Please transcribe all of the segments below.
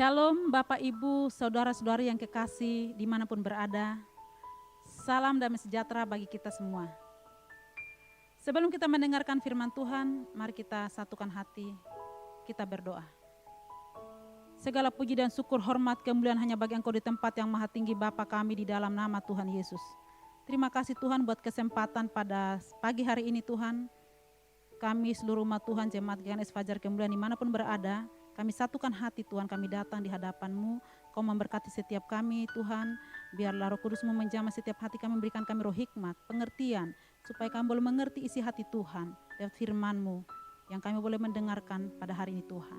Shalom Bapak Ibu, Saudara-saudari yang kekasih dimanapun berada. Salam damai sejahtera bagi kita semua. Sebelum kita mendengarkan firman Tuhan, mari kita satukan hati, kita berdoa. Segala puji dan syukur, hormat, kemuliaan hanya bagi Engkau di tempat yang maha tinggi Bapa kami di dalam nama Tuhan Yesus. Terima kasih Tuhan buat kesempatan pada pagi hari ini Tuhan. Kami seluruh umat Tuhan, jemaat GKNS Fajar Kemuliaan dimanapun berada, kami satukan hati Tuhan, kami datang di hadapan-Mu. Kau memberkati setiap kami Tuhan, biarlah Roh Kudus-Mu menjamah setiap hati kami, memberikan kami roh hikmat, pengertian, supaya kami boleh mengerti isi hati Tuhan lewat firman-Mu yang kami boleh mendengarkan pada hari ini Tuhan.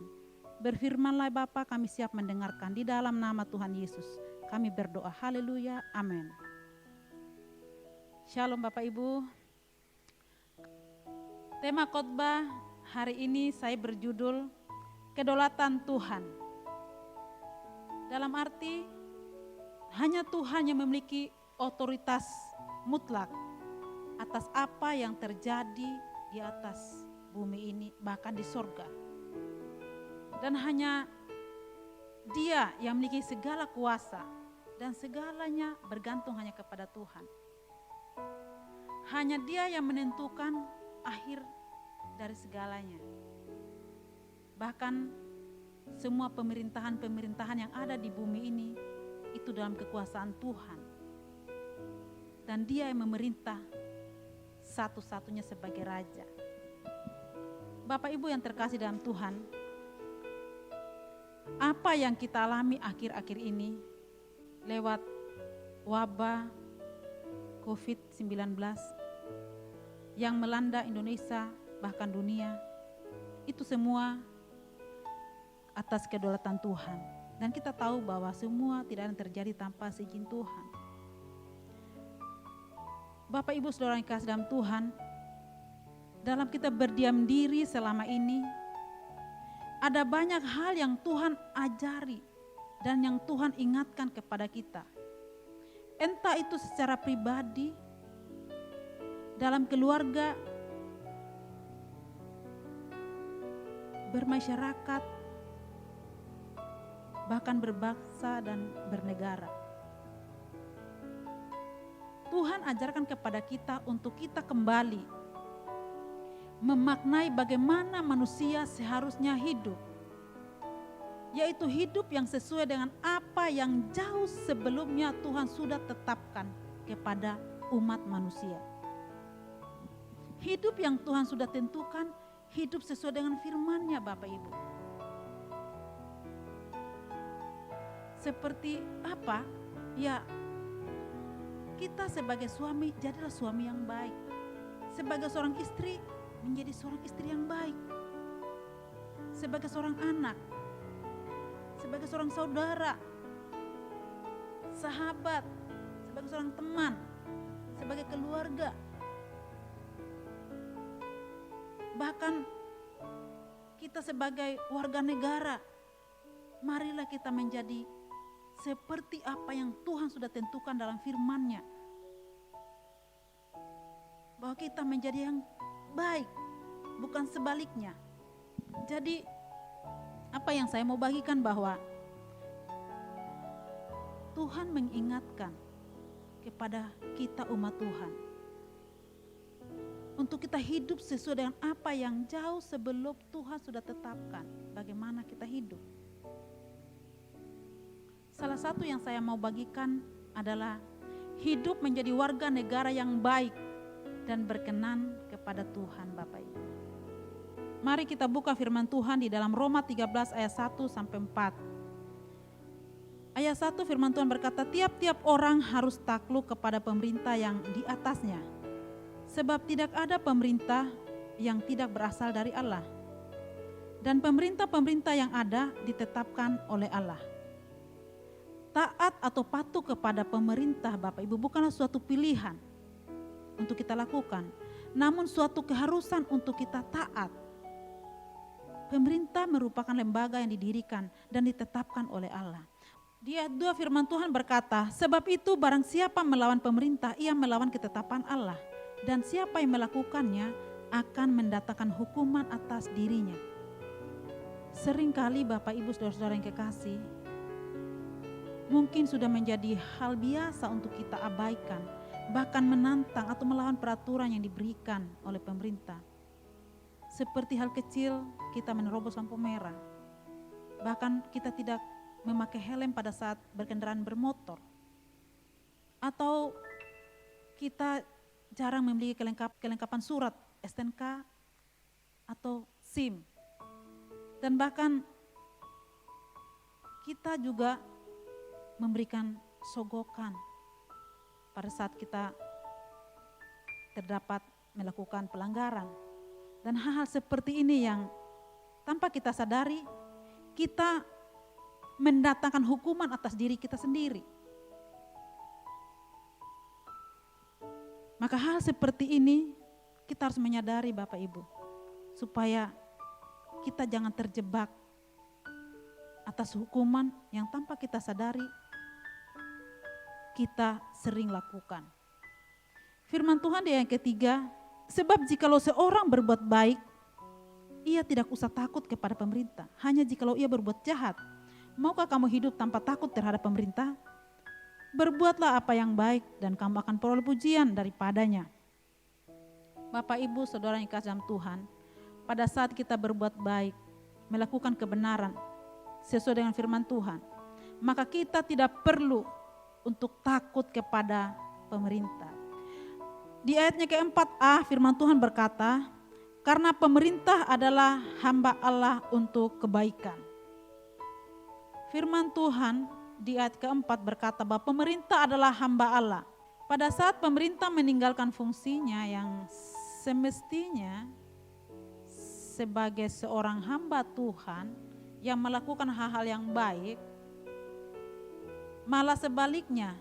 Berfirmanlah Bapa, kami siap mendengarkan di dalam nama Tuhan Yesus. Kami berdoa, haleluya, amin. Shalom Bapak Ibu. Tema khotbah hari ini saya berjudul Kedaulatan Tuhan. Dalam arti hanya Tuhan yang memiliki otoritas mutlak atas apa yang terjadi di atas bumi ini, bahkan di sorga. Dan hanya Dia yang memiliki segala kuasa dan segalanya bergantung hanya kepada Tuhan. Hanya Dia yang menentukan akhir dari segalanya. Bahkan semua pemerintahan-pemerintahan yang ada di bumi ini itu dalam kekuasaan Tuhan. Dan Dia yang memerintah satu-satunya sebagai Raja. Bapak Ibu yang terkasih dalam Tuhan, apa yang kita alami akhir-akhir ini lewat wabah COVID-19 yang melanda Indonesia bahkan dunia, itu semua atas kedaulatan Tuhan. Dan kita tahu bahwa semua tidak akan terjadi tanpa seizin Tuhan. Bapak Ibu Saudara yang kasih dalam Tuhan, dalam kita berdiam diri selama ini, ada banyak hal yang Tuhan ajari dan yang Tuhan ingatkan kepada kita. Entah itu secara pribadi, dalam keluarga, bermasyarakat, bahkan berbangsa dan bernegara. Tuhan ajarkan kepada kita untuk kita kembali memaknai bagaimana manusia seharusnya hidup, yaitu hidup yang sesuai dengan apa yang jauh sebelumnya Tuhan sudah tetapkan kepada umat manusia. Hidup yang Tuhan sudah tentukan, hidup sesuai dengan firman-Nya Bapak Ibu. Seperti apa? Ya, kita sebagai suami, jadilah suami yang baik. Sebagai seorang istri, menjadi seorang istri yang baik. Sebagai seorang anak, sebagai seorang saudara, sahabat, sebagai seorang teman, sebagai keluarga. Bahkan kita sebagai warga negara, marilah kita menjadi seperti apa yang Tuhan sudah tentukan dalam firman-Nya. Bahwa kita menjadi yang baik, bukan sebaliknya. Jadi apa yang saya mau bagikan bahwa Tuhan mengingatkan kepada kita umat Tuhan untuk kita hidup sesuai dengan apa yang jauh sebelum Tuhan sudah tetapkan bagaimana kita hidup. Salah satu yang saya mau bagikan adalah hidup menjadi warga negara yang baik dan berkenan kepada Tuhan Bapak Ibu. Mari kita buka firman Tuhan di dalam Roma 13 ayat 1 sampai 4. Ayat 1 firman Tuhan berkata, tiap-tiap orang harus takluk kepada pemerintah yang di atasnya. Sebab tidak ada pemerintah yang tidak berasal dari Allah. Dan pemerintah-pemerintah yang ada ditetapkan oleh Allah. Taat atau patuh kepada pemerintah Bapak Ibu bukanlah suatu pilihan untuk kita lakukan, namun suatu keharusan untuk kita taat. Pemerintah merupakan lembaga yang didirikan dan ditetapkan oleh Allah. Di ayat 2 firman Tuhan berkata, sebab itu barang siapa melawan pemerintah, ia melawan ketetapan Allah. Dan siapa yang melakukannya akan mendatangkan hukuman atas dirinya. Seringkali Bapak Ibu Saudara-saudara yang kekasih, mungkin sudah menjadi hal biasa untuk kita abaikan, bahkan menantang atau melawan peraturan yang diberikan oleh pemerintah. Seperti hal kecil kita menerobos lampu merah, bahkan kita tidak memakai helm pada saat berkendaraan bermotor, atau kita jarang memiliki kelengkapan surat STNK atau SIM. Dan bahkan kita juga memberikan sogokan pada saat kita terdapat melakukan pelanggaran. Dan hal-hal seperti ini yang tanpa kita sadari, kita mendatangkan hukuman atas diri kita sendiri. Maka hal seperti ini kita harus menyadari Bapak Ibu, supaya kita jangan terjebak atas hukuman yang tanpa kita sadari kita sering lakukan. Firman Tuhan di ayat ketiga, sebab jikalau seorang berbuat baik, ia tidak usah takut kepada pemerintah. Hanya jikalau ia berbuat jahat, maukah kamu hidup tanpa takut terhadap pemerintah? Berbuatlah apa yang baik dan kamu akan peroleh pujian daripadanya. Bapak Ibu Saudara yang kasih dalam Tuhan, pada saat kita berbuat baik, melakukan kebenaran sesuai dengan firman Tuhan, maka kita tidak perlu untuk takut kepada pemerintah. Di ayatnya keempat-a firman Tuhan berkata, karena pemerintah adalah hamba Allah untuk kebaikan. Firman Tuhan di ayat keempat berkata bahwa pemerintah adalah hamba Allah. Pada saat pemerintah meninggalkan fungsinya yang semestinya sebagai seorang hamba Tuhan yang melakukan hal-hal yang baik, malah sebaliknya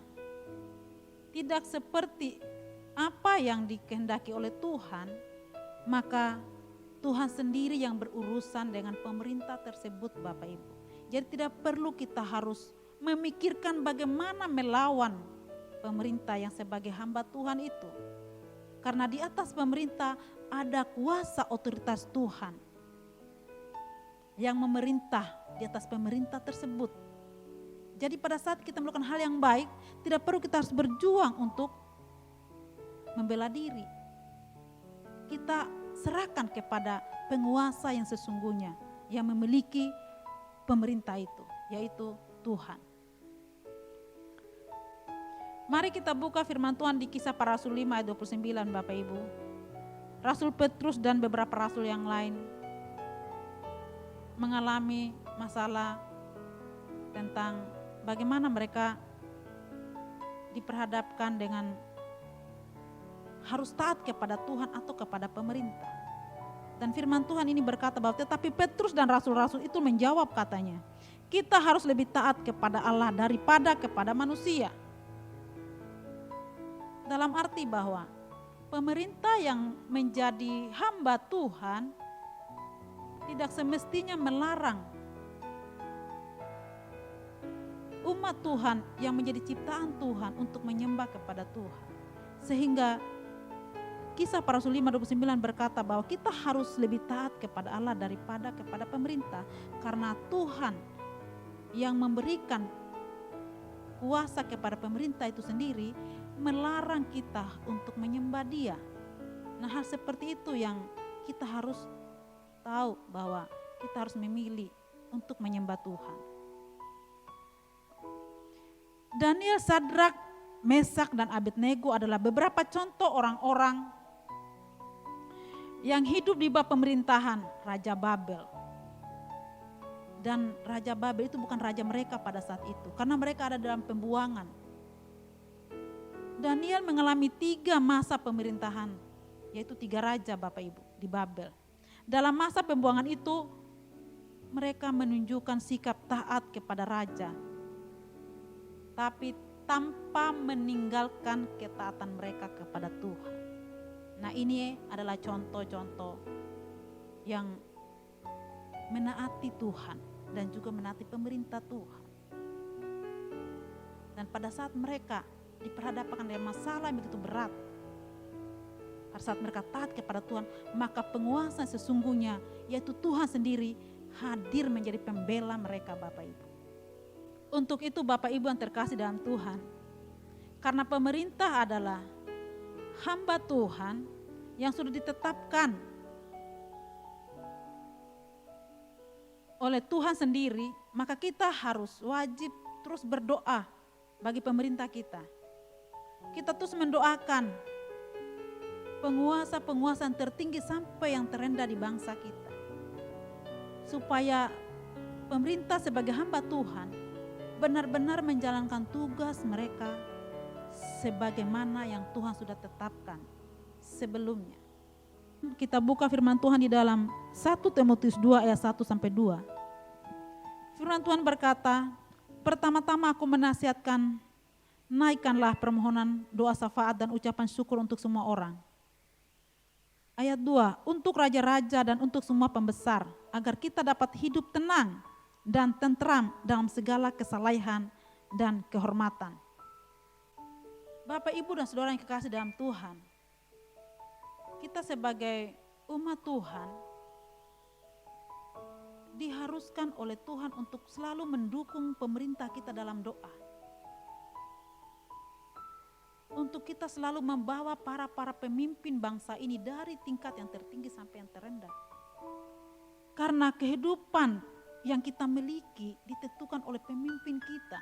tidak seperti apa yang dikehendaki oleh Tuhan, maka Tuhan sendiri yang berurusan dengan pemerintah tersebut Bapak Ibu. Jadi tidak perlu kita harus memikirkan bagaimana melawan pemerintah yang sebagai hamba Tuhan itu. Karena di atas pemerintah ada kuasa otoritas Tuhan yang memerintah di atas pemerintah tersebut. Jadi pada saat kita melakukan hal yang baik, tidak perlu kita harus berjuang untuk membela diri. Kita serahkan kepada penguasa yang sesungguhnya, yang memiliki pemerintah itu, yaitu Tuhan. Mari kita buka firman Tuhan di Kisah Para Rasul 5 ayat 29 Bapak Ibu. Rasul Petrus dan beberapa rasul yang lain mengalami masalah tentang bagaimana mereka diperhadapkan dengan harus taat kepada Tuhan atau kepada pemerintah. Dan firman Tuhan ini berkata bahwa tetapi Petrus dan rasul-rasul itu menjawab katanya, kita harus lebih taat kepada Allah daripada kepada manusia. Dalam arti bahwa pemerintah yang menjadi hamba Tuhan tidak semestinya melarang umat Tuhan yang menjadi ciptaan Tuhan untuk menyembah kepada Tuhan. Sehingga Kisah Para Rasul 5:29 berkata bahwa kita harus lebih taat kepada Allah daripada kepada pemerintah. Karena Tuhan yang memberikan kuasa kepada pemerintah itu sendiri melarang kita untuk menyembah Dia. Nah, hal seperti itu yang kita harus tahu bahwa kita harus memilih untuk menyembah Tuhan. Daniel, Sadrak, Mesak, dan Abednego adalah beberapa contoh orang-orang yang hidup di bawah pemerintahan Raja Babel. Dan Raja Babel itu bukan raja mereka pada saat itu, karena mereka ada dalam pembuangan. Daniel mengalami 3 masa pemerintahan, yaitu 3 raja Bapak Ibu di Babel. Dalam masa pembuangan itu, mereka menunjukkan sikap taat kepada raja, tapi tanpa meninggalkan ketaatan mereka kepada Tuhan. Nah, ini adalah contoh-contoh yang menaati Tuhan dan juga menaati pemerintah Tuhan. Dan pada saat mereka diperhadapkan dengan masalah yang begitu berat, pada saat mereka taat kepada Tuhan, maka penguasa sesungguhnya yaitu Tuhan sendiri hadir menjadi pembela mereka Bapak Ibu. Untuk itu Bapak Ibu yang terkasih dalam Tuhan, karena pemerintah adalah hamba Tuhan yang sudah ditetapkan oleh Tuhan sendiri, maka kita harus wajib terus berdoa bagi pemerintah kita. Kita terus mendoakan penguasa-penguasa yang tertinggi sampai yang terendah di bangsa kita. Supaya pemerintah sebagai hamba Tuhan benar-benar menjalankan tugas mereka sebagaimana yang Tuhan sudah tetapkan sebelumnya. Kita buka firman Tuhan di dalam 1 Timotius 2 ayat 1 sampai 2. Firman Tuhan berkata, pertama-tama aku menasihatkan, naikkanlah permohonan, doa syafaat dan ucapan syukur untuk semua orang. Ayat 2, untuk raja-raja dan untuk semua pembesar, agar kita dapat hidup tenang dan tentram dalam segala kesalehan dan kehormatan. Bapak, Ibu dan saudara yang kekasih dalam Tuhan, kita sebagai umat Tuhan diharuskan oleh Tuhan untuk selalu mendukung pemerintah kita dalam doa. Untuk kita selalu membawa para pemimpin bangsa ini dari tingkat yang tertinggi sampai yang terendah. Karena kehidupan yang kita miliki ditentukan oleh pemimpin kita.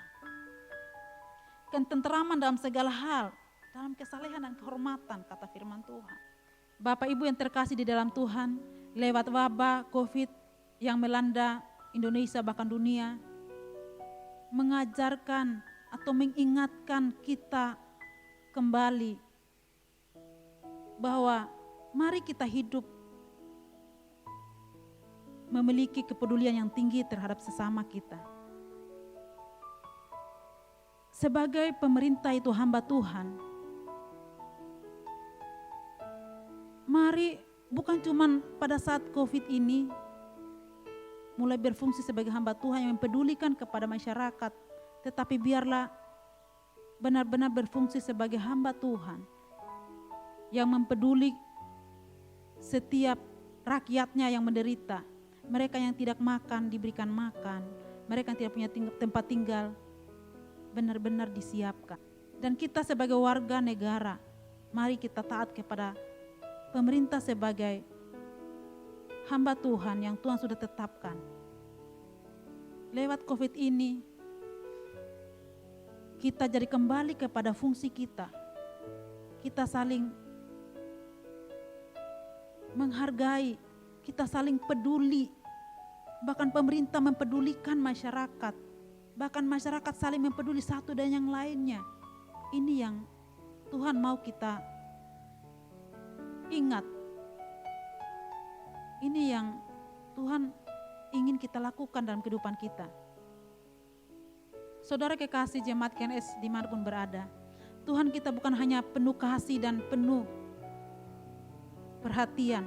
Ketenteraman dalam segala hal, dalam kesalehan dan kehormatan, kata firman Tuhan. Bapak Ibu yang terkasih di dalam Tuhan, lewat wabah COVID yang melanda Indonesia bahkan dunia, mengajarkan atau mengingatkan kita kembali bahwa mari kita hidup memiliki kepedulian yang tinggi terhadap sesama kita. Sebagai pemerintah itu hamba Tuhan, mari bukan cuma pada saat COVID ini mulai berfungsi sebagai hamba Tuhan yang mempedulikan kepada masyarakat, tetapi biarlah benar-benar berfungsi sebagai hamba Tuhan yang mempeduli setiap rakyatnya yang menderita, mereka yang tidak makan diberikan makan, mereka yang tidak punya tempat tinggal benar-benar disiapkan. Dan kita sebagai warga negara, mari kita taat kepada pemerintah sebagai hamba Tuhan yang Tuhan sudah tetapkan. Lewat COVID ini, kita jadi kembali kepada fungsi kita. Kita saling menghargai, kita saling peduli. Bahkan pemerintah mempedulikan masyarakat. Bahkan masyarakat saling mempeduli satu dan yang lainnya. Ini yang Tuhan mau kita ingat. Ini yang Tuhan ingin kita lakukan dalam kehidupan kita. Saudara kekasih jemaat KNS dimanapun berada, Tuhan kita bukan hanya penuh kasih dan penuh perhatian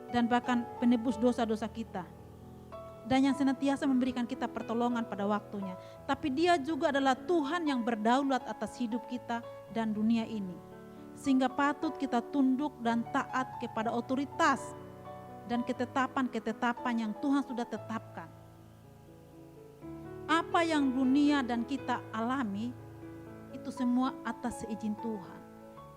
dan bahkan penebus dosa-dosa kita, dan yang senantiasa memberikan kita pertolongan pada waktunya, tapi Dia juga adalah Tuhan yang berdaulat atas hidup kita dan dunia ini, sehingga patut kita tunduk dan taat kepada otoritas dan ketetapan-ketetapan yang Tuhan sudah tetapkan. Apa yang dunia dan kita alami itu semua atas seizin Tuhan,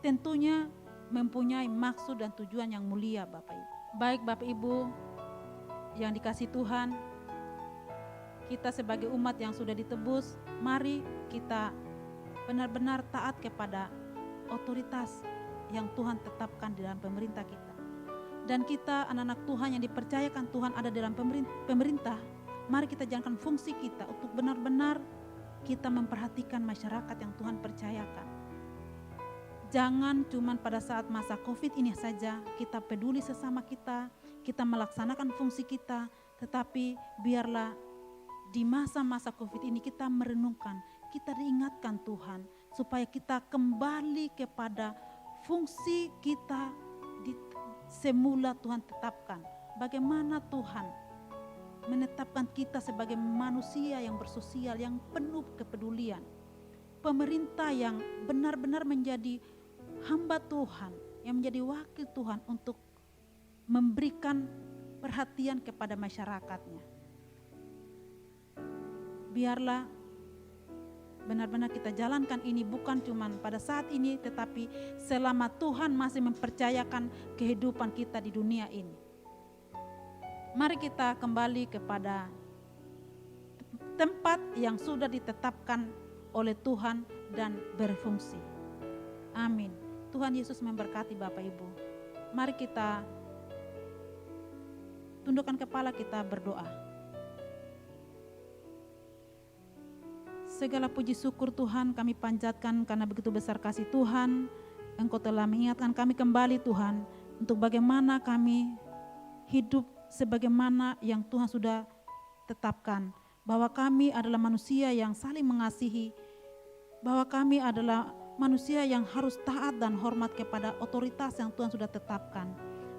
tentunya mempunyai maksud dan tujuan yang mulia, Bapak Ibu. Baik Bapak Ibu yang dikasih Tuhan, kita sebagai umat yang sudah ditebus, mari kita benar-benar taat kepada otoritas yang Tuhan tetapkan di dalam pemerintah kita. Dan kita anak-anak Tuhan yang dipercayakan Tuhan ada dalam pemerintah, mari kita jalankan fungsi kita untuk benar-benar kita memperhatikan masyarakat yang Tuhan percayakan. Jangan cuma pada saat masa COVID ini saja kita peduli sesama kita melaksanakan fungsi kita, tetapi biarlah di masa-masa COVID ini kita merenungkan, kita diingatkan Tuhan supaya kita kembali kepada fungsi kita di semula Tuhan tetapkan. Bagaimana Tuhan menetapkan kita sebagai manusia yang bersosial, yang penuh kepedulian. Pemerintah yang benar-benar menjadi hamba Tuhan, yang menjadi wakil Tuhan untuk memberikan perhatian kepada masyarakatnya. Biarlah benar-benar kita jalankan ini bukan cuma pada saat ini, tetapi selama Tuhan masih mempercayakan kehidupan kita di dunia ini. Mari kita kembali kepada tempat yang sudah ditetapkan oleh Tuhan dan berfungsi. Amin. Tuhan Yesus memberkati Bapak Ibu. Mari kita tundukkan kepala, kita berdoa. Segala puji syukur Tuhan kami panjatkan karena begitu besar kasih Tuhan. Engkau telah mengingatkan kami kembali Tuhan untuk bagaimana kami hidup sebagaimana yang Tuhan sudah tetapkan. Bahwa kami adalah manusia yang saling mengasihi. Bahwa kami adalah manusia yang harus taat dan hormat kepada otoritas yang Tuhan sudah tetapkan.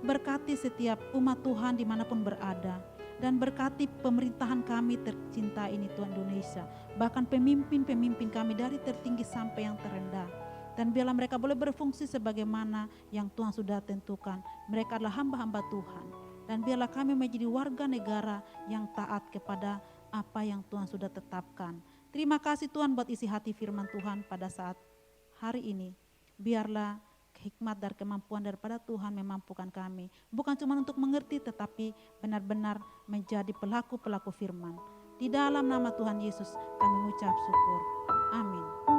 Berkati setiap umat Tuhan dimanapun berada. Dan berkati pemerintahan kami tercinta ini Tuhan Indonesia. Bahkan pemimpin-pemimpin kami dari tertinggi sampai yang terendah. Dan biarlah mereka boleh berfungsi sebagaimana yang Tuhan sudah tentukan. Mereka adalah hamba-hamba Tuhan. Dan biarlah kami menjadi warga negara yang taat kepada apa yang Tuhan sudah tetapkan. Terima kasih Tuhan buat isi hati firman Tuhan pada saat hari ini. Biarlah hikmat dan kemampuan daripada Tuhan memampukan kami. Bukan cuma untuk mengerti tetapi benar-benar menjadi pelaku-pelaku firman. Di dalam nama Tuhan Yesus kami mengucap syukur. Amin.